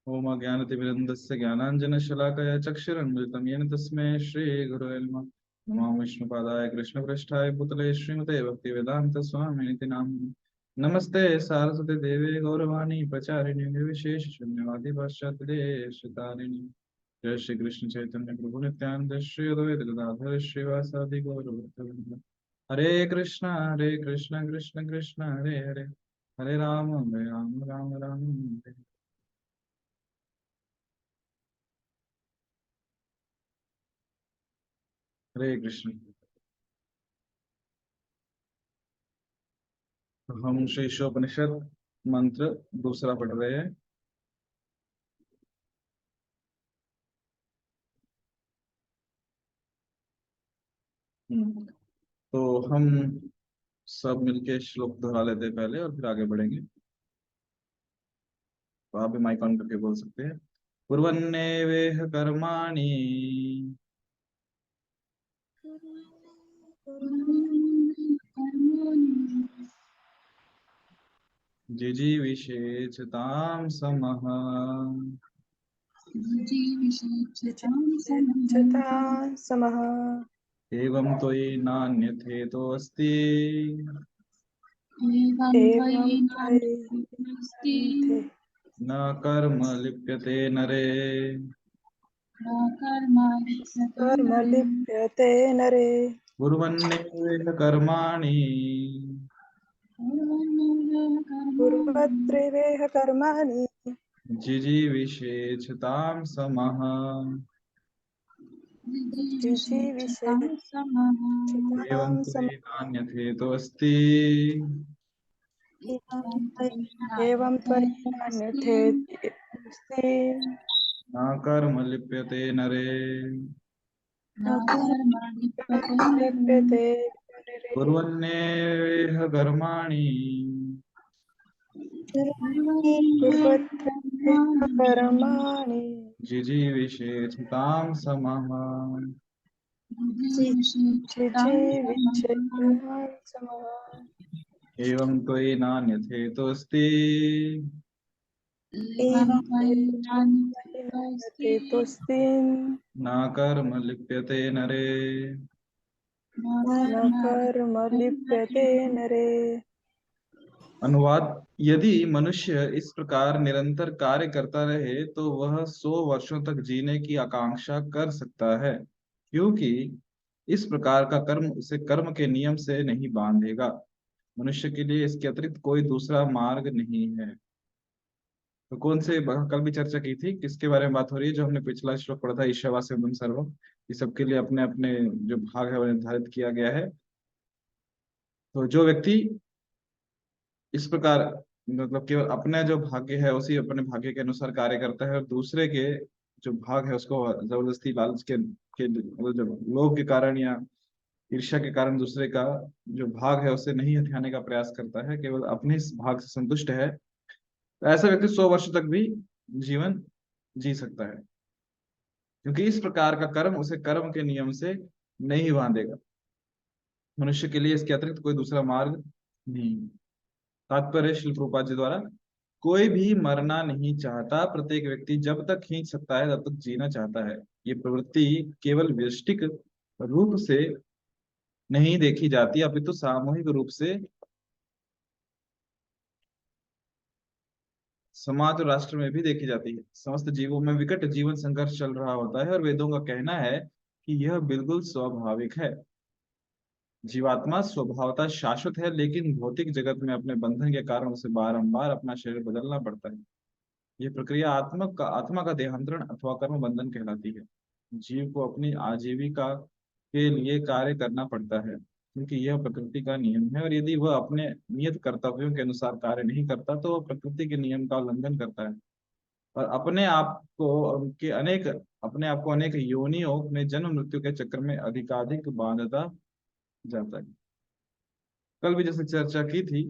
ओम ज्ञानतिमिरन्दस्य ज्ञानाञ्जनशलाकया चक्षुरुन्मिलितं येन तस्मै श्रीगुरवे नमः। नमो विष्णुपादाय कृष्णपृष्ठाय भूतले श्रीमते भक्तिवेदान्तस्वामिनिति नामिने। नमस्ते सारस्वती देवे गौरवाणी प्रचारिणे निर्विशेषशून्यवादी पाश्चात्यदेशतारिणे। जय श्री कृष्ण चैतन्य प्रभु नित्यानंद श्री अद्वैत गदाधर श्रीवासादि गौरभक्तवृंद। हरे कृष्ण कृष्ण कृष्ण हरे हरे, हरे राम राम राम हरे। हरे कृष्ण। तो हम श्री ईशोपनिषद मंत्र दूसरा पढ़ रहे हैं। तो हम सब मिलके श्लोक दोहरा लेते हैं पहले और फिर आगे बढ़ेंगे। तो आप भी माइक ऑन करके बोल सकते हैं। कुर्वन्नेवेह कर्माणि जिजीविषेचतां समः। चिता समः एवं त्वयि नान्यथेतोऽस्ति एवं त्वयि न कर्म लिप्यते नरे। कर्म लिप्यते नरे। कुर्वन्नेवेह कर्माणि कुर्वत्रिवेह कर्माणि जिजीविषेचतां समः। जिजीविषेचितां एवं समः। त्वयि नान्यथेतोऽस्ति एवं त्वयि नान्यथेति न कर्म लिप्यते नरे। न कर्म लिप्यते नरे। कुर्वन्नेवेह कर्माणि कुर्वत्रिवेह कर्माणि जिजीविषेचतां समः। जिजीविषेचितां समः। एवं त्वयि नान्यथेतोऽस्ति एवं त्वयि नान्यथेतोऽस्ति न कर्म लिप्यते नरे। न कर्म लिप्यते नरे। अनुवाद। यदि मनुष्य इस प्रकार निरंतर कार्य करता रहे तो वह 100 वर्षों तक जीने की आकांक्षा कर सकता है, क्योंकि इस प्रकार का कर्म उसे कर्म के नियम से नहीं बांधेगा। मनुष्य के लिए इसके अतिरिक्त कोई दूसरा मार्ग नहीं है। तो कौन से कल भी चर्चा की थी, किसके बारे में बात हो रही है? जो हमने पिछला श्लोक पढ़ा था, ईशावास्यम सर्वम। ये सबके लिए अपने अपने जो भाग है वो निर्धारित किया गया है। तो जो व्यक्ति इस प्रकार मतलब केवल अपने जो भाग्य है उसी अपने भाग्य के अनुसार कार्य करता है, और दूसरे के जो भाग है उसको जबरदस्ती लालच के मतलब जब लोभ के कारण या ईर्ष्या के कारण दूसरे का जो भाग है उसे नहीं हथियाने का प्रयास करता है, केवल अपने इस भाग से संतुष्ट है, तो ऐसा व्यक्ति 100 वर्ष तक भी जीवन जी सकता है, क्योंकि इस प्रकार का कर्म उसे कर्म के नियम से नहीं बांधेगा। मनुष्य के लिए इसके अतिरिक्त कोई दूसरा मार्ग नहीं। तात्पर्य श्री प्रभुपाद जी द्वारा। कोई भी मरना नहीं चाहता, प्रत्येक व्यक्ति जब तक खींच सकता है तब तक जीना चाहता है। ये प्रवृत्ति केवल व्यष्टिक रूप से नहीं देखी जाती, अपितु सामूहिक रूप से समाज और राष्ट्र में भी देखी जाती है। समस्त जीवों में विकट जीवन संघर्ष चल रहा होता है, और वेदों का कहना है कि यह बिल्कुल स्वाभाविक है। जीवात्मा स्वभावतः शाश्वत है, लेकिन भौतिक जगत में अपने बंधन के कारण उसे बारंबार अपना शरीर बदलना पड़ता है। ये प्रक्रिया आत्मा का देहांतरण अथवा कर्म बंधन कहलाती है। जीव को अपनी आजीविका के लिए कार्य करना पड़ता है, क्योंकि यह प्रकृति का नियम है, और यदि वह अपने नियत कर्तव्यों के अनुसार कार्य नहीं करता तो वह प्रकृति के नियम का उल्लंघन करता है, और अपने आप को अनेक योनियों में जन्म मृत्यु के चक्र में अधिकाधिक बांधता जाता है। कल भी जैसे चर्चा की थी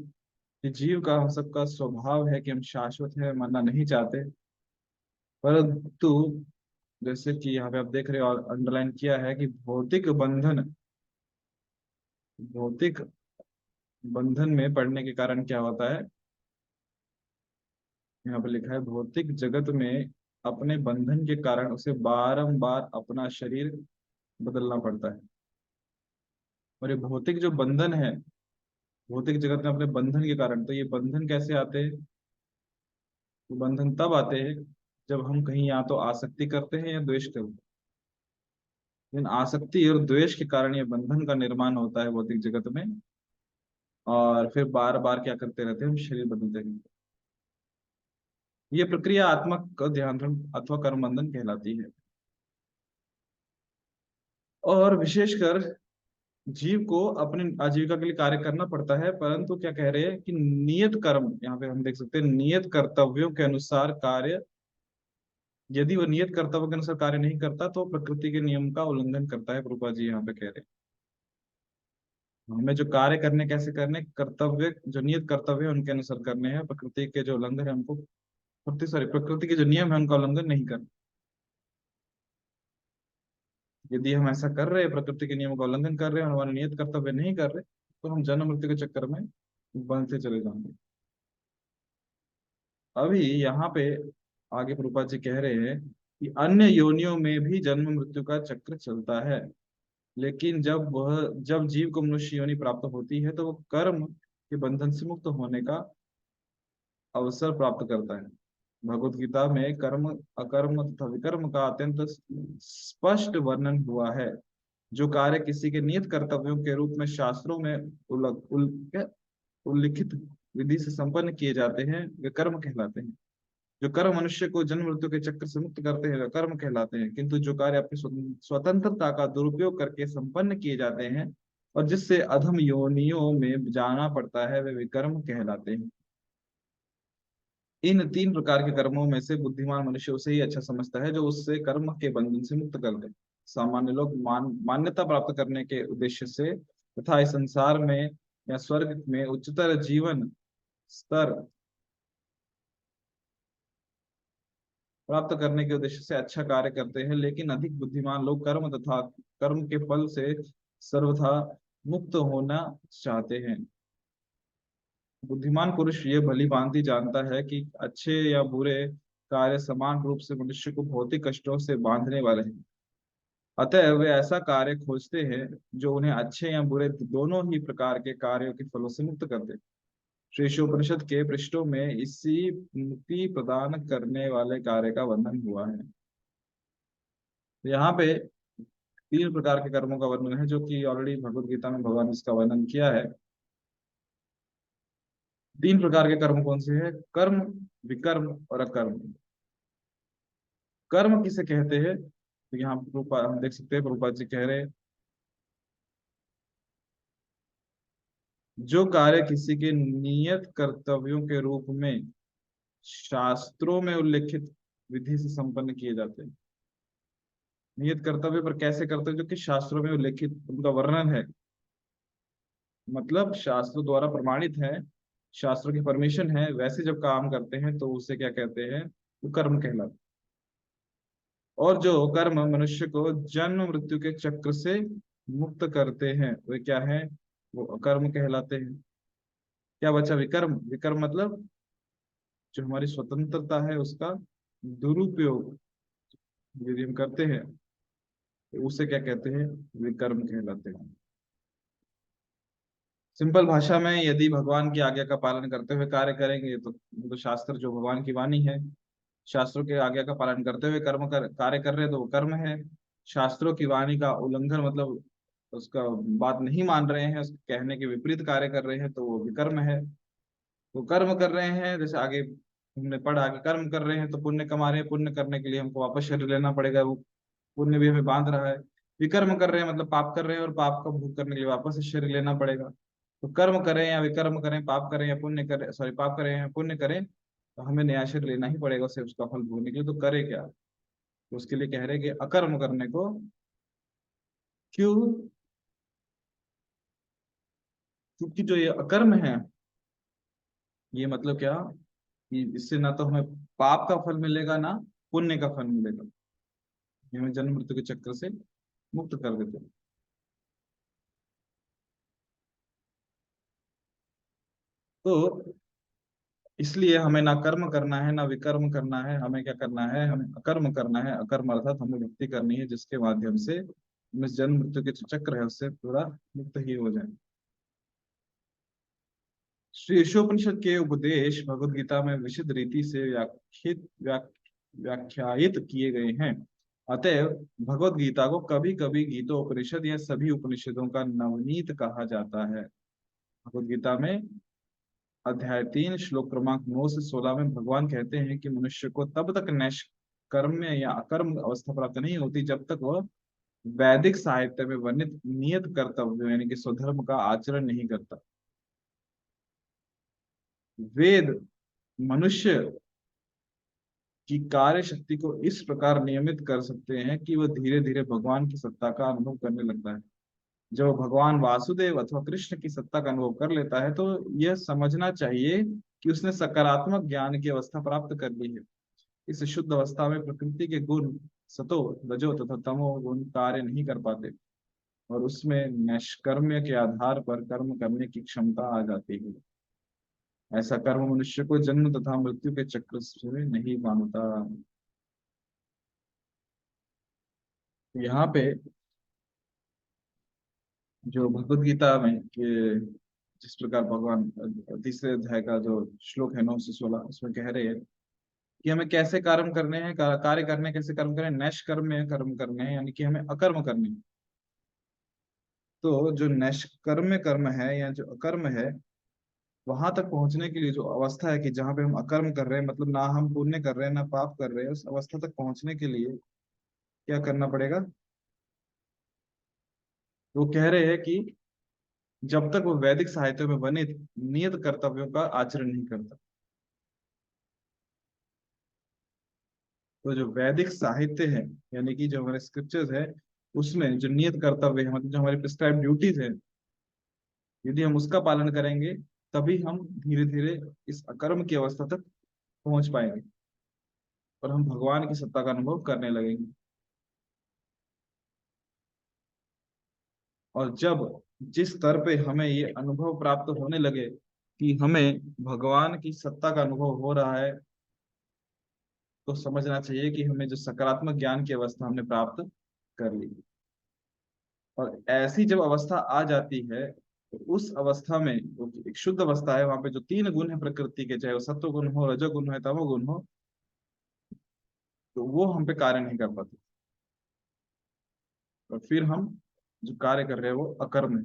कि जीव का हम सबका स्वभाव है कि हम शाश्वत है, मरना नहीं चाहते, परंतु जैसे कि यहाँ पे आप देख रहे हो और अंडरलाइन किया है कि भौतिक बंधन में पड़ने के कारण क्या होता है यहाँ पे लिखा है भौतिक जगत में अपने बंधन के कारण उसे बारंबार अपना शरीर बदलना पड़ता है। और ये भौतिक जो बंधन है, भौतिक जगत में अपने बंधन के कारण, तो ये बंधन कैसे आते हैं? ये बंधन तब आते हैं जब हम कहीं या तो आसक्ति करते हैं या द्वेष करते हैं। लेकिन आसक्ति और द्वेष के कारण ये बंधन का निर्माण होता है भौतिक जगत में, और फिर बार बार क्या करते रहते हैं, हम शरीर बदलते रहते हैं। ये प्रक्रिया आत्मक ध्यान अथवा कर्म बंधन कहलाती है। और विशेषकर जीव को अपनी आजीविका के लिए कार्य करना पड़ता है, परंतु क्या कह रहे हैं कि नियत कर्म, यहाँ पे हम देख सकते हैं नियत कर्तव्यों के अनुसार कार्य, यदि वह नियत कर्तव्य के अनुसार कार्य नहीं करता तो प्रकृति के नियम का उल्लंघन करता है। रूपा जी यहाँ पे कह रहे हैं हमें जो कार्य करने कैसे करने, कर्तव्य जो नियत कर्तव्य है उनके अनुसार करने हैं, प्रकृति के जो उल्लंघन है हमको, प्रकृति के जो नियम है उनका उल्लंघन नहीं करना। यदि हम ऐसा कर रहे हैं, प्रकृति के नियमों का उल्लंघन कर रहे हैं और हमारे नियत कर्तव्य नहीं कर रहे, तो हम जन्म मृत्यु के चक्कर में बनते चले जाएंगे। अभी यहाँ पे आगे प्रभुपाद जी कह रहे हैं कि अन्य योनियों में भी जन्म मृत्यु का चक्र चलता है, लेकिन जब जीव को मनुष्य योनि प्राप्त होती है तो वो कर्म के बंधन से मुक्त होने का अवसर प्राप्त करता है। भगवत गीता में कर्म, अकर्म तथा विकर्म का अत्यंत स्पष्ट वर्णन हुआ है। जो कार्य किसी के नियत कर्तव्यों के रूप में शास्त्रों में उल्लिखित विधि से संपन्न किए जाते हैं वे कर्म कहलाते हैं। जो कर्म मनुष्य को जन्म मृत्यु के चक्र से मुक्त करते हैं वे कर्म कहलाते हैं, किंतु जो कार्य अपनी स्वतंत्रता का दुरुपयोग करके संपन्न किए जाते हैं और जिससे अधम योनियों में जाना पड़ता है वे विकर्म कहलाते हैं। इन तीन प्रकार के कर्मों में से बुद्धिमान मनुष्य उसे ही अच्छा समझता है जो उससे कर्म के बंधन से मुक्त कर दे। सामान्य लोग मान्यता प्राप्त करने के उद्देश्य से तथा इस संसार में या स्वर्ग में उच्चतर जीवन स्तर प्राप्त करने के उद्देश्य से अच्छा कार्य करते हैं, लेकिन अधिक बुद्धिमान लोग कर्म तथा कर्म के फल से सर्वथा मुक्त होना चाहते हैं। बुद्धिमान पुरुष ये भली भांति जानता है कि अच्छे या बुरे कार्य समान रूप से मनुष्य को भौतिक कष्टों से बांधने वाले हैं। अतः वे ऐसा कार्य खोजते हैं जो उन्हें अच्छे या बुरे दोनों ही प्रकार के कार्यों के फलों से मुक्त कर दे। श्रीशोपनिषद के पृष्ठों में इसी मुक्ति प्रदान करने वाले कार्य का वर्णन हुआ है। तो यहाँ पे तीन प्रकार के कर्मों का वर्णन है जो कि ऑलरेडी भगवत गीता में भगवान ने इसका वर्णन किया है। तीन प्रकार के कर्म कौन से हैं? कर्म, विकर्म और अकर्म। कर्म किसे कहते हैं? तो यहाँ हम देख सकते हैं प्रभुपाद जी कह रहे हैं जो कार्य किसी के नियत कर्तव्यों के रूप में शास्त्रों में उल्लेखित विधि से संपन्न किए जाते हैं। नियत कर्तव्य पर कैसे करते हैं? जो कि शास्त्रों में उल्लेखित उनका वर्णन है, मतलब शास्त्रों द्वारा प्रमाणित है, शास्त्रों की परमिशन है, वैसे जब काम करते हैं तो उसे क्या कहते हैं? वो कर्म कहलाता है। और जो कर्म मनुष्य को जन्म मृत्यु के चक्र से मुक्त करते हैं वे क्या है? वो कर्म कहलाते हैं। क्या बचा? विकर्म। विकर्म मतलब जो हमारी स्वतंत्रता है उसका दुरुपयोग यदि हम करते हैं तो उसे क्या कहते हैं? विकर्म कहलाते हैं। सिंपल भाषा में यदि भगवान की आज्ञा का पालन करते हुए कार्य करेंगे तो शास्त्र जो भगवान की वाणी है, शास्त्रों के आज्ञा का पालन करते हुए कार्य कर रहे हैं तो वो कर्म है। शास्त्रों की वाणी का उल्लंघन मतलब उसका बात नहीं मान रहे हैं, उसके कहने के विपरीत कार्य कर रहे हैं तो वो विकर्म है। वो कर्म कर रहे हैं, जैसे आगे हमने पढ़ा कि कर्म कर रहे हैं तो पुण्य कमा रहे हैं, पुण्य करने के लिए हमको वापस शरीर लेना पड़ेगा, वो पुण्य भी हमें बांध रहा है। विकर्म कर रहे हैं मतलब पाप कर रहे हैं और पाप का भोग करने के लिए वापस से शरीर लेना पड़ेगा। तो कर्म करें या विकर्म करें, पाप करें या पुण्य करें, सॉरी पाप करें या पुण्य करें, तो हमें नया शरीर लेना ही पड़ेगा उसे, उसका फल भोगने के लिए। तो करे क्या? तो उसके लिए कह रहे हैं कि अकर्म करने को। क्यों? क्योंकि जो ये अकर्म है, ये मतलब क्या कि इससे ना तो हमें पाप का फल मिलेगा ना पुण्य का फल मिलेगा, ये हमें जन्म मृत्यु के चक्र से मुक्त कर देते हैं। तो इसलिए हमें ना कर्म करना है ना विकर्म करना है, हमें क्या करना है, हमें अकर्म करना है। अकर्म अर्थात हमें भक्ति करनी है, जिसके माध्यम से हम इस जन्म मृत्यु के जो चक्र है उससे पूरा मुक्त ही हो जाए। श्री ईशोपनिषद के उपदेश भगवत गीता में विशुद्ध रीति से व्याख्यायित किए गए हैं। अतएव भगवत गीता को कभी कभी गीतोपनिषद या सभी उपनिषदों का नवनीत कहा जाता है। भगवत गीता में अध्याय 3 श्लोक क्रमांक 9 से 16 में भगवान कहते हैं कि मनुष्य को तब तक कर्म या अकर्म अवस्था प्राप्त नहीं होती जब तक वह वैदिक साहित्य में वर्णित नियत कर्तव्य यानी कि स्वधर्म का आचरण नहीं करता। वेद मनुष्य की कार्य शक्ति को इस प्रकार नियमित कर सकते हैं कि वह धीरे धीरे भगवान की सत्ता का अनुभव करने लगता है। जब भगवान वासुदेव अथवा कृष्ण की सत्ता का अनुभव कर लेता है तो यह समझना चाहिए कि उसने सकारात्मक ज्ञान की अवस्था प्राप्त कर ली है। इस शुद्ध अवस्था में प्रकृति के गुण सतो रजो तथा तमो गुण कार्य नहीं कर पाते और उसमें निष्कर्म्य के आधार पर कर्म करने की क्षमता आ जाती है। ऐसा कर्म मनुष्य को जन्म तथा मृत्यु के चक्र से नहीं बांधता। यहाँ पे जो भगवत गीता में कि जिस प्रकार भगवान तीसरे अध्याय का जो श्लोक है 9 से 16 उसमें कह रहे हैं कि हमें कैसे कर्म करने हैं, कार्य करने कैसे कर्म करें, नैष्कर्म में कर्म करने हैं यानी कि हमें अकर्म करने हैं। तो जो नैष्कर्म्य कर्म है या जो अकर्म है वहां तक पहुंचने के लिए जो अवस्था है कि जहाँ पे हम अकर्म कर रहे हैं मतलब ना हम पुण्य कर रहे हैं ना पाप कर रहे हैं, उस अवस्था तक पहुंचने के लिए क्या करना पड़ेगा। वो कह रहे हैं कि जब तक वो वैदिक साहित्य में वर्णित नियत कर्तव्यों का आचरण नहीं करता। तो जो वैदिक साहित्य है यानी कि जो हमारे स्क्रिप्चर्स है उसमें जो नियत कर्तव्य है मतलब जो हमारी प्रिस्क्राइब ड्यूटीज है, यदि हम उसका पालन करेंगे तभी हम धीरे धीरे इस अकर्म की अवस्था तक पहुंच पाएंगे और हम भगवान की सत्ता का अनुभव करने लगेंगे। और जब जिस स्तर पे हमें ये अनुभव प्राप्त होने लगे कि हमें भगवान की सत्ता का अनुभव हो रहा है तो समझना चाहिए कि हमें जो सकारात्मक ज्ञान की अवस्था हमने प्राप्त कर ली। और ऐसी जब अवस्था आ जाती है तो उस अवस्था में वो एक शुद्ध अवस्था है, वहां पे जो 3 गुण है प्रकृति के, चाहे वो सत्व गुण हो, रजोगुण है, तमोगुण हो, तो वो हम पे कार्य नहीं कर पाते और फिर हम जो कार्य कर रहे हैं वो अकर्म है।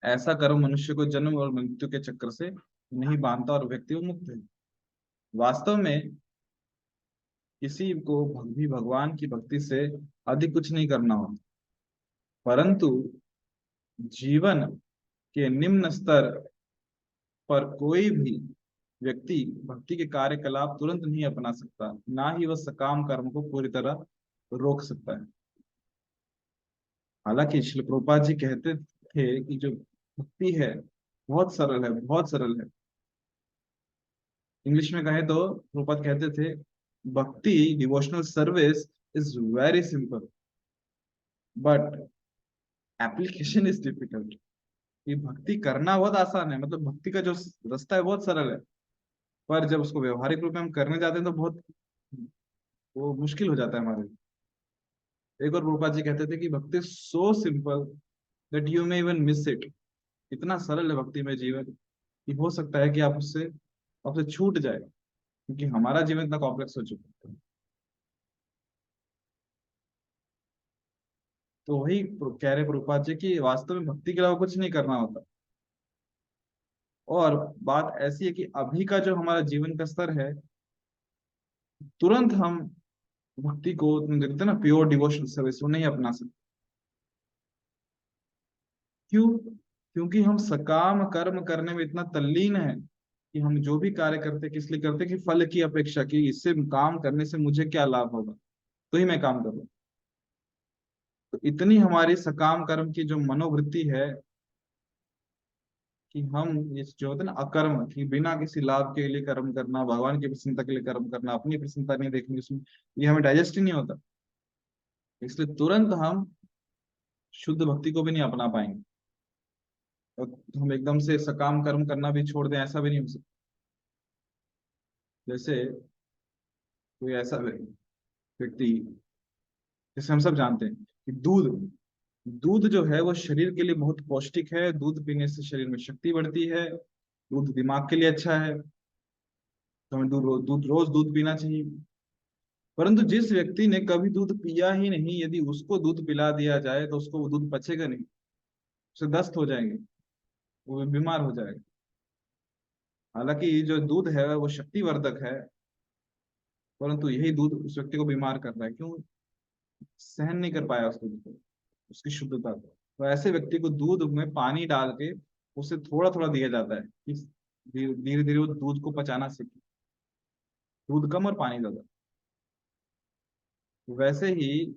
ऐसा कर्म मनुष्य को जन्म और मृत्यु के चक्र से नहीं बांधता और व्यक्ति वो मुक्त है। वास्तव में किसी को भी भगवान की भक्ति से अधिक कुछ नहीं करना होता, परंतु जीवन के निम्न स्तर पर कोई भी व्यक्ति भक्ति के कार्यकलाप तुरंत नहीं अपना सकता, ना ही वह सकाम कर्म को पूरी तरह रोक सकता है। हालांकि श्रील प्रभुपाद जी कहते थे कि जो भक्ति है बहुत सरल है, बहुत सरल है। इंग्लिश में कहें तो प्रभुपाद कहते थे भक्ति devotional service is very simple but application is difficult. ये भक्ति करना बहुत आसान है, मतलब भक्ति का जो रास्ता है बहुत सरल है, पर जब उसको व्यवहारिक रूप में हम करने जाते हैं तो बहुत वो मुश्किल हो जाता है हमारे लिए। एक और प्रभुपाद जी कहते थे कि भक्ति so simple that you may even miss it. इतना सरल है भक्ति में जीवन कि हो सकता है कि आप उससे आपसे छूट जाए, क्योंकि हमारा जीवन इतना कॉम्प्लेक्स हो चुका है। तो वही कह रहे प्रभुपाद जी कि वास्तव में भक्ति के अलावा कुछ नहीं करना होता। और बात ऐसी है कि अभी का जो हमारा जीवन का स्तर है, तुरंत हम भक्ति को तुम देखते हैं ना प्योर डिवोशनल सर्विस वो नहीं अपना सकते। क्यों? क्योंकि हम सकाम कर्म करने में इतना तल्लीन है कि हम जो भी कार्य करते किस लिए करते कि फल की अपेक्षा की, इससे काम करने से मुझे क्या लाभ होगा तो ही मैं काम करूँ। तो इतनी हमारी सकाम कर्म की जो मनोवृत्ति है कि हम ये जो होता है ना अकर्म कि बिना किसी लाभ के लिए कर्म करना, भगवान की प्रसन्नता के लिए कर्म करना, अपनी प्रसन्नता नहीं देखनी उसमें, ये हमें डाइजेस्ट ही नहीं होता। इसलिए तुरंत हम शुद्ध भक्ति को भी नहीं अपना पाएंगे और हम एकदम से सकाम कर्म करना भी छोड़ दें ऐसा भी नहीं हो सकता। जैसे कोई ऐसा व्यक्ति, जैसे हम सब जानते हैं कि दूध दूध जो है वो शरीर के लिए बहुत पौष्टिक है। दूध पीने से शरीर में शक्ति बढ़ती है। दूध दिमाग के लिए अच्छा है। तो हमें रोज दूध पीना चाहिए। परंतु जिस व्यक्ति ने कभी दूध पिया ही नहीं, यदि उसको दूध पिला दिया जाए तो उसको वो दूध पचेगा नहीं। उसे दस्त हो जाएंगे, वो बीमार हो जाएगा। हालांकि जो दूध है वो शक्तिवर्धक है, परंतु यही दूध उस व्यक्ति को बीमार कर रहा है। क्यों? सहन नहीं कर पाया उस दूध को, उसकी शुद्धता को। तो ऐसे व्यक्ति को दूध में पानी डाल के उसे थोड़ा थोड़ा दिया जाता है कि धीरे धीरे वो दूध को पचाना सीखे। दूध कम और पानी ज्यादा। वैसे ही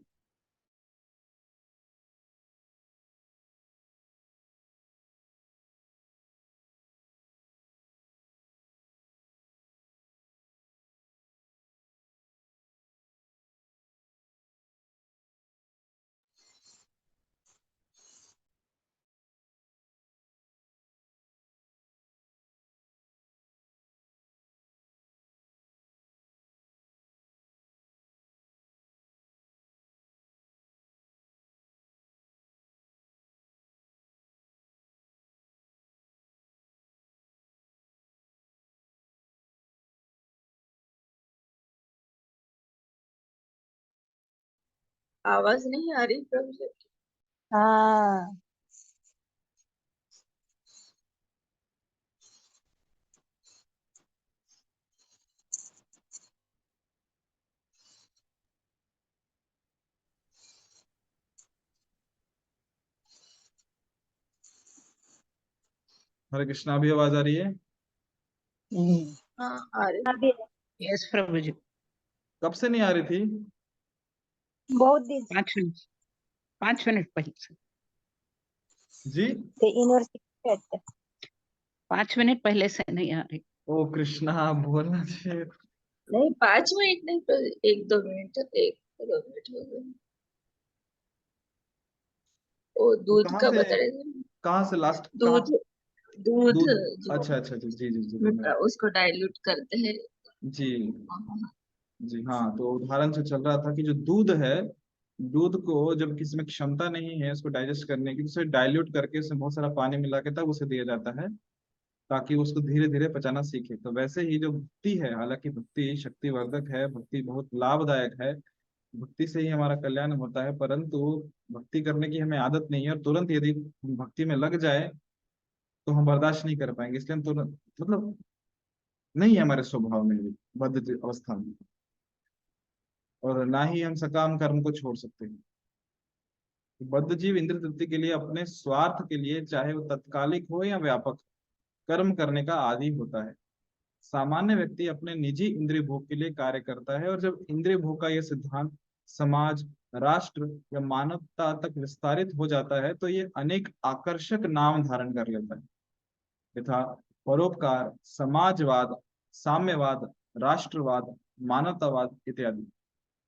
आवाज नहीं आ रही प्रभु जी? हाँ। हरे कृष्णा भी आवाज आ रही है? हाँ आ रही। अभी यस प्रभु जी। कब से नहीं आ रही थी? बहुत दिन 5 मिनट, 5 मिनट पहले से। जी। से यूनिवर्सिटी 5 मिनट पहले से नहीं आ रही। ओ कृष्णा, बोलना चाहिए। नहीं 5 मिनट नहीं तो 1-2 मिनट, 1-2 मिनट हो गए। वो तो दूध का बता रहे थे। कहाँ से लास्ट दूध, कहाँ? दूध दूध। जो अच्छा अच्छा अच्छा, जी जी जी उसको डाइल्यूट करते हैं। जी जी। हाँ, तो उदाहरण से चल रहा था कि जो दूध है, दूध को जब किसी में क्षमता नहीं है उसको डाइजेस्ट करने की, तो उसे डाइल्यूट करके उसमें बहुत सारा पानी मिला के तब उसे दिया जाता है, ताकि उसको धीरे धीरे पचाना सीखे। तो वैसे ही जो भक्ति है, हालांकि भक्ति शक्तिवर्धक है, भक्ति बहुत लाभदायक है, भक्ति से ही हमारा कल्याण होता है, परंतु भक्ति करने की हमें आदत नहीं है। और तुरंत यदि हम भक्ति में लग जाए तो हम बर्दाश्त नहीं कर पाएंगे। इसलिए हम तुरंत, मतलब नहीं है हमारे स्वभाव में भी बद्ध अवस्था में, और ना ही हम सकाम कर्म को छोड़ सकते हैं। बद्ध जीव इंद्र तृप्ति के लिए, अपने स्वार्थ के लिए, चाहे वो तत्कालिक हो या व्यापक, कर्म करने का आदी होता है। सामान्य व्यक्ति अपने निजी इंद्रिय भोग के लिए कार्य करता है, और जब इंद्रिय भोग का यह सिद्धांत समाज, राष्ट्र या मानवता तक विस्तारित हो जाता है तो ये अनेक आकर्षक नाम धारण कर लेता है, यथा परोपकार, समाजवाद, साम्यवाद, राष्ट्रवाद, मानवतावाद इत्यादि।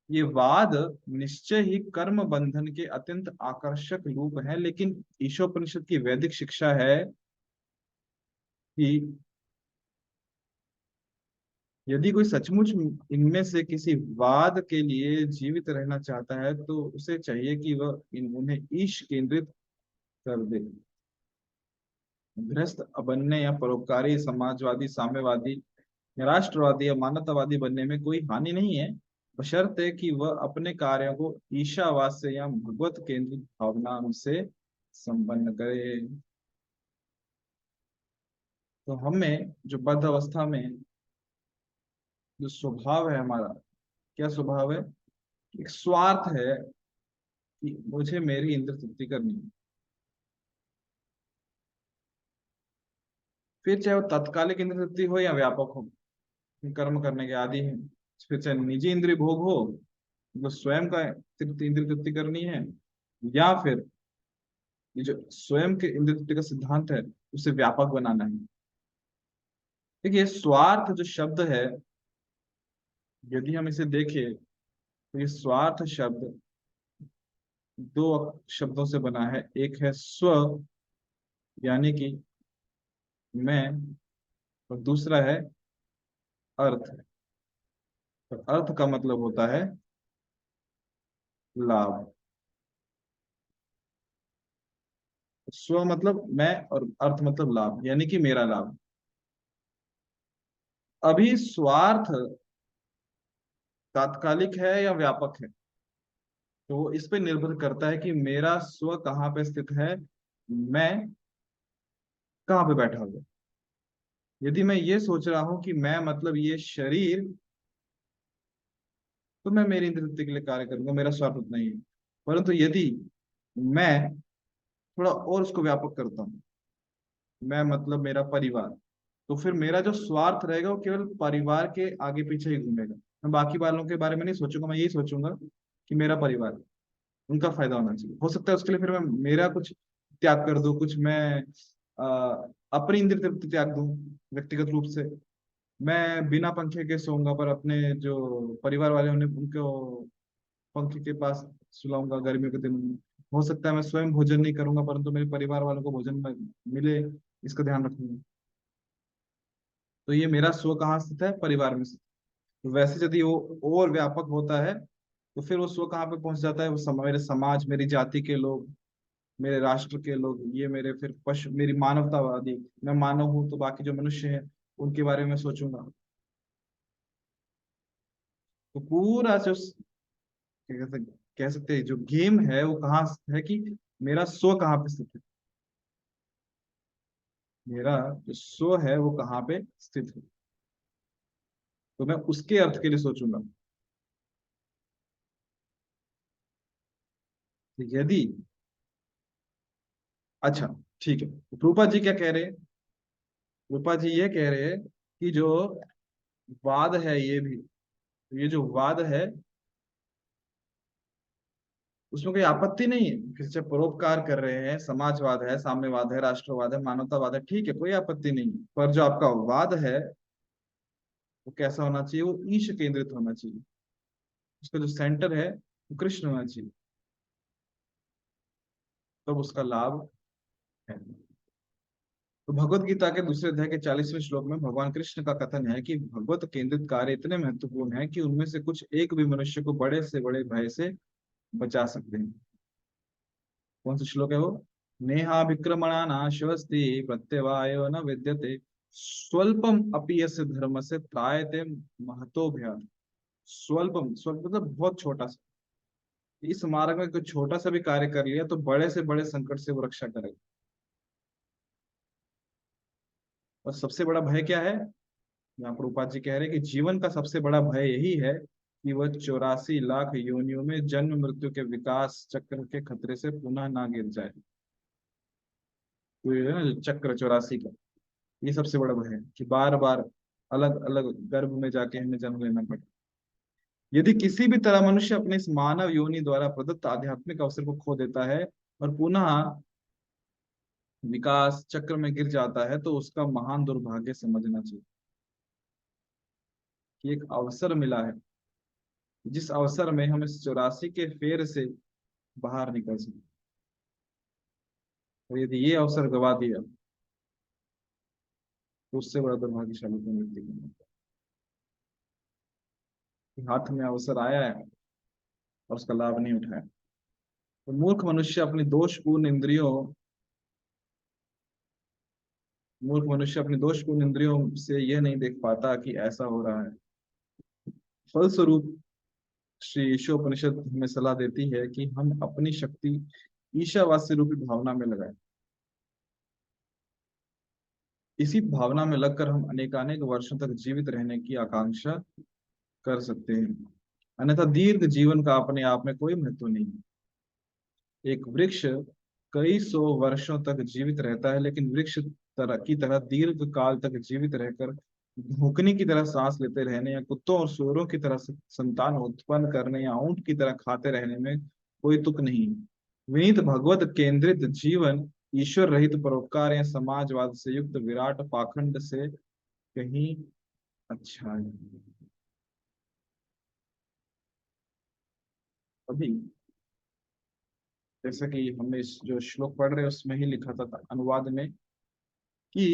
ये वाद निश्चय ही कर्म बंधन के अत्यंत आकर्षक रूप है, लेकिन ईशोपनिषद की वैदिक शिक्षा है कि यदि कोई सचमुच इनमें से किसी वाद के लिए जीवित रहना चाहता है तो उसे चाहिए कि वह उन्हें ईश केंद्रित कर दे। गृहस्थ बनने या परोपकारी, समाजवादी, साम्यवादी या राष्ट्रवादी या मानवतावादी बनने में कोई हानि नहीं है, बशर्ते कि वह अपने कार्यों को ईशावाद से या भगवत केंद्रित भावना से संपन्न करे। तो हमें जो बद्ध अवस्था में जो स्वभाव है हमारा, क्या स्वभाव है? एक स्वार्थ है कि मुझे मेरी इंद्र तृप्ति करनी है। फिर चाहे वो तत्कालिक इंद्र तृप्ति हो या व्यापक हो, कर्म करने के आदि हैं। फिर चाहे निजी इंद्रिय भोग हो, मतलब स्वयं का इंद्र तृप्ति करनी है, या फिर ये जो स्वयं के इंद्र तृप्ति का सिद्धांत है उसे व्यापक बनाना है। देखिए, स्वार्थ जो शब्द है, यदि हम इसे देखें तो ये स्वार्थ शब्द दो शब्दों से बना है। एक है स्व, यानी कि मैं, और दूसरा है अर्थ। तो अर्थ का मतलब होता है लाभ। स्व मतलब मैं, और अर्थ मतलब लाभ, यानी कि मेरा लाभ। अभी स्वार्थ तात्कालिक है या व्यापक है, तो इस पे निर्भर करता है कि मेरा स्व कहाँ पे स्थित है, मैं कहाँ पे बैठा हुआ। यदि मैं ये सोच रहा हूं कि मैं मतलब ये शरीर, तो मैं मेरी इंद्रिय तृप्ति के लिए कार्य करूंगा, मेरा स्वार्थ उतना ही है। परंतु यदि मैं थोड़ा और उसको व्यापक करता हूँ, मैं मतलब मेरा परिवार, तो फिर मेरा जो स्वार्थ रहेगा वो केवल परिवार के आगे पीछे ही घूमेगा। मैं बाकी वालों के बारे में नहीं सोचूंगा, मैं यही सोचूंगा कि मेरा परिवार, उनका फायदा होना चाहिए। हो सकता है उसके लिए फिर मैं मेरा कुछ त्याग कर दूं, कुछ मैं अपनी इंद्रिय तृप्ति त्याग दूं व्यक्तिगत रूप से। मैं बिना पंखे के सोऊंगा, पर अपने जो परिवार वाले उन्हें उनको पंखे के पास सुलाऊंगा गर्मियों के दिन में। हो सकता है मैं स्वयं भोजन नहीं करूंगा, परंतु मेरे परिवार वालों को भोजन मिले, इसका ध्यान रखूंगा। तो ये मेरा स्व कहाँ स्थित है, परिवार में स्थित। तो वैसे यदि वो और व्यापक होता है, तो फिर वो स्व कहाँ पे पहुंच जाता है, वो मेरे समाज, मेरी जाति के लोग, मेरे राष्ट्र के लोग, ये मेरे फिर पशु, मेरी मानवतावादी, मैं मानव हूँ तो बाकी जो मनुष्य हैं उनके बारे में सोचूंगा। तो पूरा जो कह सकते हैं जो गेम है वो कहाँ है कि मेरा स्व कहाँ पे स्थित है, मेरा जो स्व है वो कहाँ पे स्थित है, तो मैं उसके अर्थ के लिए सोचूंगा। तो यदि, अच्छा, ठीक है, तो रूपा जी क्या कह रहे हैं? रूपा जी ये कह रहे हैं कि जो वाद है, ये भी, ये जो वाद है उसमें कोई आपत्ति नहीं है, किसी से परोपकार कर रहे हैं, समाजवाद है, साम्यवाद है, राष्ट्रवाद है, मानवतावाद है, ठीक है, कोई आपत्ति नहीं है। पर जो आपका वाद है वो कैसा होना चाहिए, वो ईश केंद्रित होना चाहिए, उसका जो सेंटर है वो कृष्ण होना चाहिए, तब उसका लाभ है। तो भगवत गीता के दूसरे अध्याय के 40वें श्लोक में भगवान कृष्ण का कथन है कि भगवत केंद्रित कार्य इतने महत्वपूर्ण है कि उनमें से कुछ एक भी मनुष्य को बड़े से बड़े भय से बचा सकते हैं। कौन सा श्लोक है वो? नेहा विक्रमणा नाशवस्ति प्रत्यवाय न विद्यते स्वल्पम अपि यस्य धर्म से त्रायते महतो भयात्। स्वल्पम, स्वल्प मतलब बहुत छोटा सा। इस मार्ग में कोई छोटा सा भी कार्य कर लिया तो बड़े से बड़े संकट से वो रक्षा करेगा। और सबसे बड़ा भय क्या है? यहाँ पर उपाध्याय जी कह रहे हैं कि जीवन का सबसे बड़ा भय यही है कि वह 84 लाख योनियों में जन्म मृत्यु के विकास चक्र के खतरे से पुनः ना गिर जाए। तो ये है ना जो चक्र 84 का, ये सबसे बड़ा भय है कि बार बार अलग अलग गर्भ में जाके हमें जन्म लेना पड़े। यदि किसी भी तरह मनुष्य अपने इस मानव योनि द्वारा प्रदत्त आध्यात्मिक अवसर को खो देता है और पुनः विकास चक्र में गिर जाता है, तो उसका महान दुर्भाग्य समझना चाहिए कि एक अवसर मिला है, जिस अवसर में हम इस 84 के फेर से बाहर निकल सके। और यदि ये अवसर गवा दिया तो उससे बड़ा दुर्भाग्यशाली कोई व्यक्ति नहीं होता। कि हाथ में अवसर आया है और उसका लाभ नहीं उठाया। तो मूर्ख मनुष्य अपनी दोषपूर्ण इंद्रियों से यह नहीं देख पाता कि ऐसा हो रहा है। फलस्वरूप श्री ईशोपनिषद हमें सलाह देती है कि हम अपनी शक्ति ईशावास्य रूपी भावना में लगाएं। इसी भावना में लगकर हम अनेकानेक वर्षों तक जीवित रहने की आकांक्षा कर सकते हैं। अन्यथा दीर्घ जीवन का अपने आप में कोई महत्व नहीं है। एक वृक्ष कई सौ वर्षों तक जीवित रहता है, लेकिन वृक्ष की तरह दीर्घ काल तक जीवित रहकर भूखने की तरह सांस लेते रहने, या कुत्तों और सूअरों की तरह संतान उत्पन्न करने, या ऊंट की तरह खाते रहने में कोई तुक नहीं है। विनीत भगवत केंद्रित जीवन ईश्वर रहित परोपकार या समाजवाद से युक्त विराट पाखंड से कहीं अच्छा है। अभी जैसा कि हमने इस जो श्लोक पढ़ रहे हैं उसमें ही लिखा था अनुवाद में कि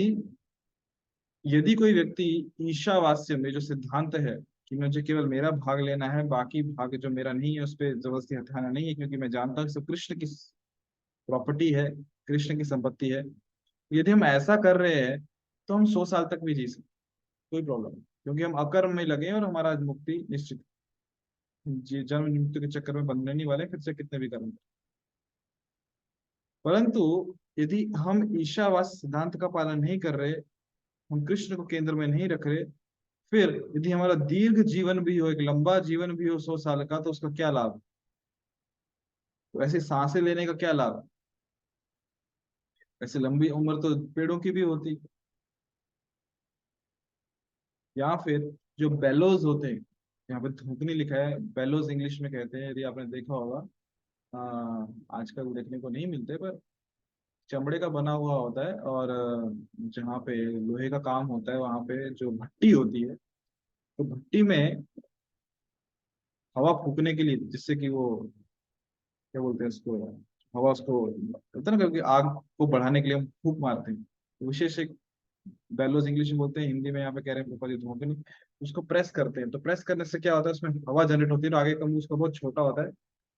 यदि कोई व्यक्ति ईशावास्य में जो सिद्धांत है कि मुझे केवल मेरा भाग लेना है, बाकी भाग जो मेरा नहीं है उस पर जबरदस्ती हथियाना नहीं है, क्योंकि मैं जानता हूँ कि सब कृष्ण की प्रॉपर्टी है, कृष्ण की संपत्ति है, यदि हम ऐसा कर रहे हैं तो हम 100 साल तक भी जी सकते, कोई प्रॉब्लम नहीं, क्योंकि हम अकर्म में लगे हैं और हमारा मुक्ति निश्चित है। जन्म मृत्यु के चक्कर में बंधने नहीं वाले, फिर से कितने भी कर्म। परंतु यदि हम ईशावास सिद्धांत का पालन नहीं कर रहे, हम कृष्ण को केंद्र में नहीं रख रहे, फिर यदि हमारा दीर्घ जीवन भी हो, एक लंबा जीवन भी हो 100 साल का, तो उसका क्या लाभ? तो ऐसे सांसें लेने का क्या लाभ? ऐसे लंबी उम्र तो पेड़ों की भी होती। या फिर जो बेलोज होते हैं, यहाँ पे थूकनी लिखा है, बेलोज इंग्लिश में कहते हैं, यदि आपने देखा होगा। आजकल देखने को नहीं मिलते, पर चमड़े का बना हुआ होता है, और जहाँ पे लोहे का काम होता है वहां पे जो भट्टी होती है, तो भट्टी में हवा फूकने के लिए, जिससे कि वो क्या बोलते हैं उसको, हवा उसको होता है ना, क्योंकि आग को बढ़ाने के लिए हम फूक मारते हैं, तो विशेष एक बेलोज इंग्लिश में बोलते हैं, हिंदी में यहाँ पे कह रहे हैं ऊपर जो धोकनी, उसको प्रेस करते हैं। तो प्रेस करने से क्या होता है, उसमें हवा जनरेट होती है, तो आगे कम उसका बहुत छोटा होता है,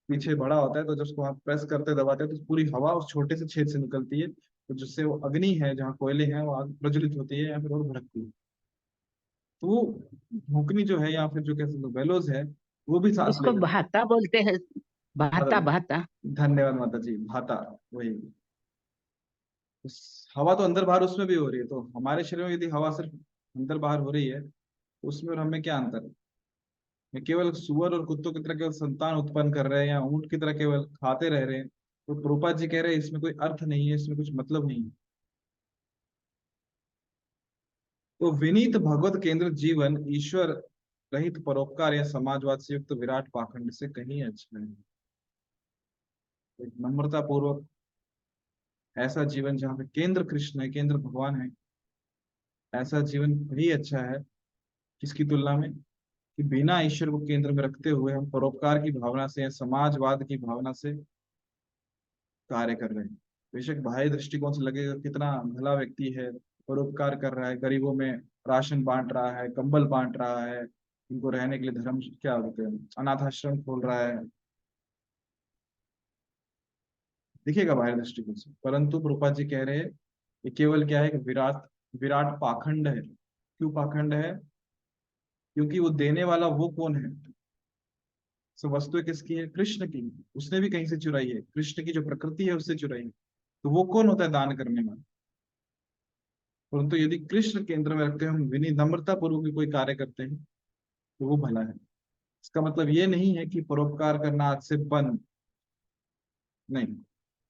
पीछे बड़ा होता है, तो जब उसको आप प्रेस करते दबाते हैं तो पूरी हवा उस छोटे से छेद से निकलती है, तो जिससे वो अग्नि है, जहाँ कोयले हैं, वो आग प्रज्वलित होती है या फिर और भड़कती है। तो वो धोकनी जो है, या फिर जो कहते हैं बेलोज है, वो भी सांस उसको लेगा। भाता बोलते हैं, भाता मतलब भाता। धन्यवाद माता जी, भाता, वही। हवा तो अंदर बाहर उसमें भी हो रही है, तो हमारे शरीर में यदि हवा सिर्फ अंदर बाहर हो रही है, तो उसमें और हमें क्या अंतर है? ये केवल सुअर और कुत्तों की तरह केवल संतान उत्पन्न कर रहे हैं, या ऊंट की तरह केवल खाते रह रहे हैं, तो प्रभुपाद जी कह रहे हैं इसमें कोई अर्थ नहीं है, इसमें कुछ मतलब नहीं है। तो विनीत भगवत केंद्र जीवन ईश्वर रहित परोपकार या समाजवाद से युक्त विराट पाखंड से कहीं अच्छा है। एक नम्रता पूर्वक ऐसा जीवन जहाँ पे केंद्र कृष्ण है, केंद्र भगवान है, ऐसा जीवन भी अच्छा है किसकी तुलना में, कि बिना ईश्वर को केंद्र में रखते हुए हम परोपकार की भावना से या समाजवाद की भावना से कार्य कर रहे हैं। बेशक बाह्य दृष्टिकोण से लगेगा कितना भला व्यक्ति है, परोपकार कर रहा है, गरीबों में राशन बांट रहा है, कंबल बांट रहा है, उनको रहने के लिए धर्म क्या बोलते हैं, अनाथ आश्रम खोल रहा है, दिखेगा बाह्य दृष्टिकोण से। परंतु प्रभुपाद जी कह रहे हैं ये केवल क्या है कि विराट विराट पाखंड है। क्यों पाखंड है? क्योंकि वो देने वाला वो कौन है? सो वस्तु किसकी है? कृष्ण की। उसने भी कहीं से चुराई है, कृष्ण की जो प्रकृति है उससे चुराई है। तो वो कौन होता है दान करने वाला? परंतु यदि कृष्ण केंद्र में रखते हैं, हम विनम्रता पूर्वक भी कोई कार्य करते हैं, तो वो भला है। इसका मतलब ये नहीं है कि परोपकार करना आज से बंद, नहीं।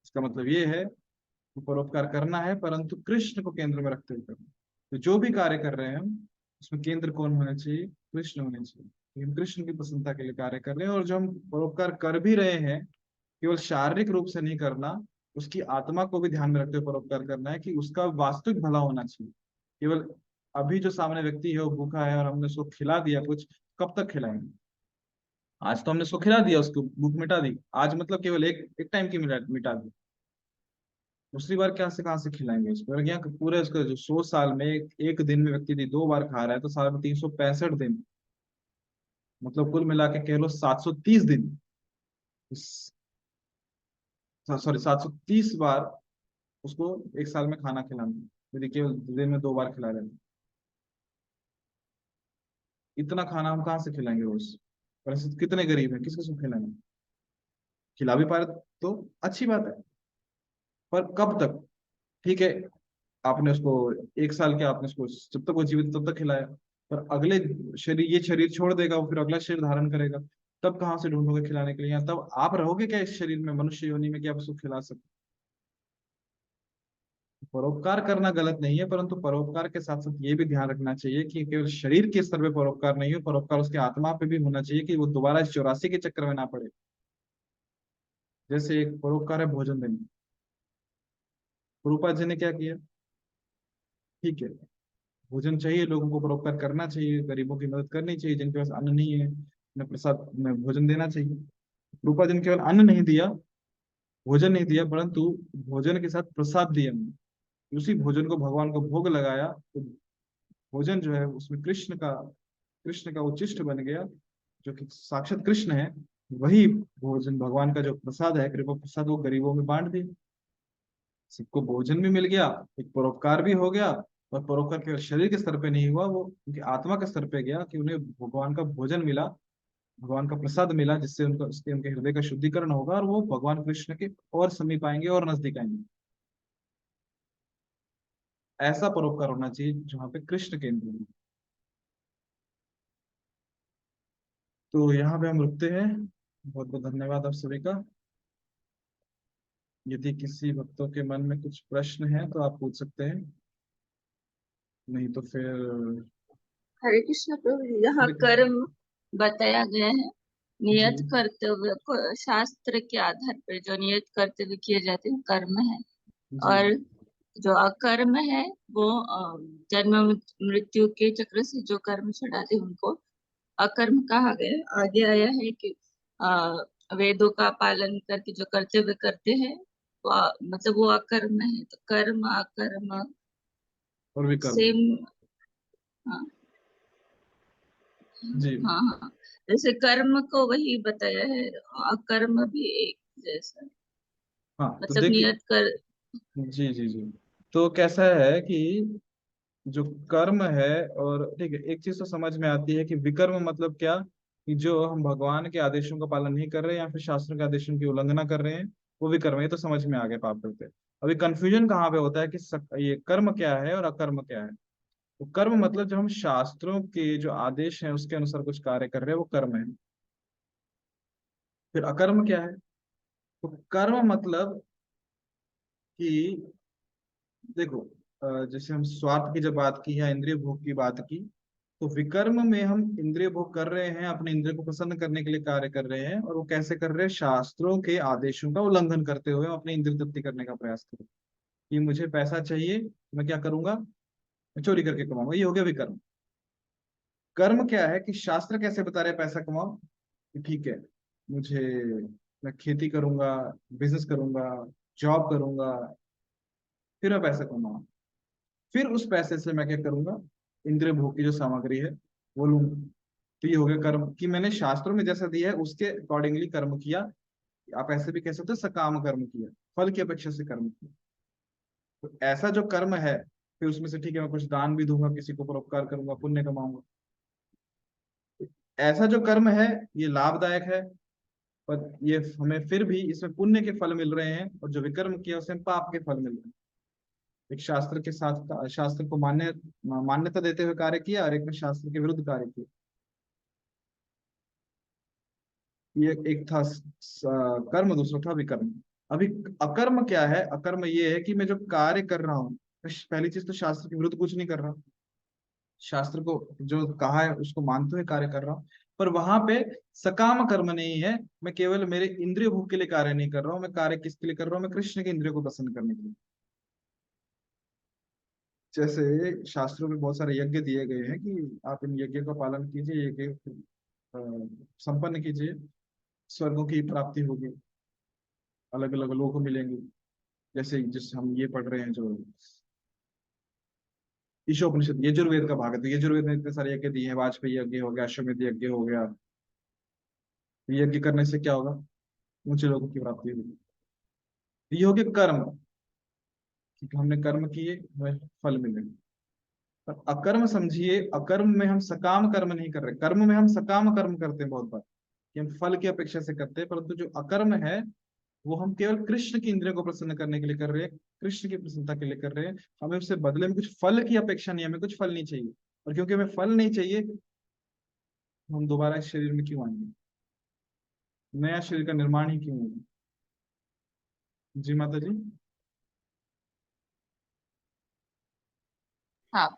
इसका मतलब ये है कि परोपकार करना है, परंतु कृष्ण को केंद्र में रखते हुए करना। तो जो भी कार्य कर रहे हैं हम, उसमें केंद्र कौन होना चाहिए? कृष्ण होने चाहिए, कि हम कृष्ण की प्रसन्नता के लिए कार्य कर रहे हैं। और जो हम परोपकार कर भी रहे हैं, केवल शारीरिक रूप से नहीं करना, उसकी आत्मा को भी ध्यान में रखते हुए परोपकार करना है, कि उसका वास्तविक भला होना चाहिए। केवल अभी जो सामने व्यक्ति है वो भूखा है और हमने उसको खिला दिया कुछ, कब तक खिलाएंगे? आज तो हमने उसको खिला दिया, उसको भूख मिटा दी, आज मतलब केवल एक एक टाइम की मिटा दी, दूसरी बार क्या से कहाँ से खिलाएंगे उसको? अगर यहाँ पूरे उसका जो 100 साल में एक दिन में व्यक्ति यदि 2 बार खा रहा है, तो साल में 365 दिन, मतलब कुल मिला के कह लो 730 दिन, सॉरी 730 बार उसको एक साल में खाना खिलाना, यदि केवल दिन में 2 बार खिला रहे हैं। इतना खाना हम कहाँ से खिलाएंगे रोज? परिस्थिति कितने गरीब है, किसको सब खिलाएंगे? खिला भी पा रहे तो अच्छी बात है, पर कब तक? ठीक है, आपने उसको 1 साल के, आपने उसको जब तक वो जीवित तब तक खिलाया, पर अगले शरीर, ये शरीर छोड़ देगा, वो फिर अगला शरीर धारण करेगा, तब कहाँ से ढूंढोगे खिलाने के लिए? या तब आप रहोगे क्या इस शरीर में, मनुष्य योनि में, कि आप उसको खिला सकते? परोपकार करना गलत नहीं है, परंतु परोपकार के साथ साथ ये भी ध्यान रखना चाहिए कि केवल शरीर के स्तर पे परोपकार नहीं हो, परोपकार उसके आत्मा पे भी होना चाहिए, कि वो दोबारा इस 84 के चक्कर में ना पड़े। जैसे एक परोपकार है भोजन देना, प्रभुपाद जी ने क्या किया? ठीक है, भोजन चाहिए लोगों को, परोपकार करना चाहिए, गरीबों की मदद करनी चाहिए, जिनके पास अन्न नहीं है उन्हें प्रसाद में भोजन देना चाहिए। रूपा जी ने केवल अन्न नहीं दिया, भोजन नहीं दिया, परंतु भोजन के साथ प्रसाद दिया। उसी भोजन को भगवान को भोग लगाया, तो भोजन जो है उसमें कृष्ण का उच्चिष्ट बन गया, जो कि साक्षात कृष्ण है, वही भोजन भगवान का जो प्रसाद है, कृपा प्रसाद, वो गरीबों में बांट दिया। सबको भोजन भी मिल गया, एक परोपकार भी हो गया। और परोपकार केवल शरीर के स्तर पे नहीं हुआ, वो उनकी आत्मा के स्तर पे गया कि उन्हें भगवान का भोजन मिला, भगवान का प्रसाद मिला, जिससे उनका उसके उनके हृदय का शुद्धिकरण होगा और वो भगवान कृष्ण के और समीप आएंगे और नजदीक आएंगे। ऐसा परोपकार होना चाहिए जहाँ पे कृष्ण केंद्र हो। तो यहाँ पे हम रुकते हैं। बहुत बहुत धन्यवाद आप सभी का। यदि किसी भक्तों के मन में कुछ प्रश्न है तो आप पूछ सकते हैं, नहीं तो फिर हरे कृष्ण प्रभु जी, यहाँ हरे कृष्ण। कर्म बताया गया है। जी नियत कर्तव्य को शास्त्र के आधार पर जो नियत कर्तव्य किए जाते हैं कर्म है। जी और जो अकर्म है वो जन्म मृत्यु के चक्र से जो कर्म छुड़ाते हैं उनको अकर्म कहा गया। आगे आया है कि वेदों का पालन करके जो कर्तव्य करते हैं वो मतलब वो अकर्म है। तो कर्म अकर्म और विकर्म। सेम। हाँ जी हाँ हाँ, जैसे कर्म को वही बताया है, अकर्म भी एक जैसा, हाँ तो मतलब देखिए। नियत कर। जी जी जी। तो कैसा है कि जो कर्म है, और ठीक है, एक चीज तो समझ में आती है कि विकर्म मतलब क्या, कि जो हम भगवान के आदेशों का पालन नहीं कर रहे हैं या फिर शास्त्रों के आदेशों की उल्लंघना कर रहे हैं, वो विकर्म है। ये तो समझ में आ गया पाप करते। अभी कंफ्यूजन कहाँ पे होता है कि ये कर्म क्या है और अकर्म क्या है। तो कर्म मतलब जब हम शास्त्रों के जो आदेश हैं उसके अनुसार कुछ कार्य कर रहे हैं, वो कर्म है। फिर अकर्म क्या है? तो कर्म मतलब कि देखो, जैसे हम स्वार्थ की जब बात की या इंद्रिय भोग की बात की, तो विकर्म में हम इंद्रिय भोग कर रहे हैं, अपने इंद्रिय को प्रसन्न करने के लिए कार्य कर रहे हैं, और वो कैसे कर रहे हैं? शास्त्रों के आदेशों का उल्लंघन करते हुए हम अपनी इंद्रिय तृप्ति करने का प्रयास करें। कि मुझे पैसा चाहिए, मैं क्या करूंगा? मैं चोरी करके कमाऊंगा। ये हो गया विकर्म। कर्म क्या है कि शास्त्र कैसे बता रहे हैं पैसा कमाओ, कि ठीक है, मुझे, मैं खेती करूंगा, बिजनेस करूंगा, जॉब करूंगा, फिर मैं पैसा कमाऊंगा। फिर उस पैसे से मैं क्या करूंगा? इंद्रिय भोग की जो सामग्री है वो लूंगा। तो ये हो गया कर्म, कि मैंने शास्त्रों में जैसा दिया है उसके अकॉर्डिंगली कर्म किया। आप ऐसे भी कह सकते हो सकाम कर्म किया, फल की अपेक्षा से कर्म किया। तो ऐसा जो कर्म है, फिर उसमें से ठीक है, मैं कुछ दान भी दूंगा, किसी को परोपकार करूंगा, पुण्य कमाऊंगा। ऐसा जो कर्म है ये लाभदायक है, पर ये हमें फिर भी इसमें पुण्य के फल मिल रहे हैं, और जो विकर्म किया उसमें पाप के फल मिल रहे हैं। एक शास्त्र के साथ, शास्त्र को मान्यता देते हुए कार्य किया, और एक में शास्त्र के विरुद्ध कार्य किया। ये एक था कर्म, दूसरा था विकर्म। अभी अकर्म क्या है? अकर्म ये है कि मैं जो कार्य कर रहा हूँ, पहली चीज तो शास्त्र के विरुद्ध कुछ नहीं कर रहा, शास्त्र को जो कहा है उसको मानते हुए कार्य कर रहा हूँ। पर वहां पे सकाम कर्म नहीं है, मैं केवल मेरे इंद्रिय भोग के लिए कार्य नहीं कर रहा हूँ, मैं कार्य किसके लिए कर रहा हूँ? मैं कृष्ण के इंद्रियों को प्रसन्न करने के लिए। जैसे शास्त्रों में बहुत सारे यज्ञ दिए गए हैं कि आप इन यज्ञ का पालन कीजिए, यज्ञ अ, संपन्न कीजिए, स्वर्गों की प्राप्ति होगी, अलग अलग लोग मिलेंगे। जैसे जिस हम ये पढ़ रहे हैं जो ईशोपनिषद, यजुर्वेद का भाग है, तो यजुर्वेद में इतने सारे यज्ञ दिए हैं, वाजपेयी यज्ञ हो गया, अश्वमेध यज्ञ हो गया। ये यज्ञ करने से क्या होगा? ऊंचे लोगों की प्राप्ति होगी। ये हो गया कर्म, कि हमने कर्म किए, हमें फल मिले। पर अकर्म समझिए, अकर्म में हम सकाम कर्म नहीं कर रहे, कर्म में हम सकाम कर्म करते हैं बहुत बार, कि हम फल की अपेक्षा से करते हैं। परंतु जो अकर्म है वो हम केवल कृष्ण की इंद्रियों को प्रसन्न करने के लिए कर रहे हैं, कृष्ण की प्रसन्नता के लिए कर रहे हैं। हमें उससे बदले में कुछ फल की अपेक्षा नहीं है, हमें कुछ फल नहीं चाहिए। और क्योंकि हमें फल नहीं चाहिए, तो हम दोबारा इस शरीर में क्यों आएंगे? नया शरीर का निर्माण ही क्यों होगा? जी माता जी। हाँ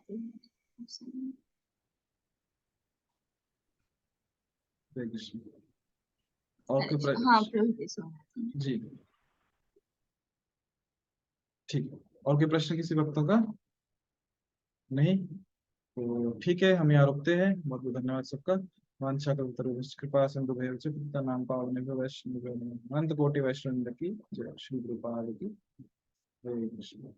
हरे कृष्ण। और कोई हाँ प्रश्न? प्रभु जी सुना। जी ठीक है। और कोई प्रश्न किसी भक्तों का? नहीं? तो ठीक है, हम यहाँ रुकते हैं। बहुत बहुत धन्यवाद सबका। वांछा कल्पतरुभ्यश्च कृपा सिंधु भैरवच पतितानां पावनेभ्यो वैष्णवेभ्यो नमः। अनंत कोटि वैष्णव की जय। श्री गुरुपाद की जय। कृष्ण।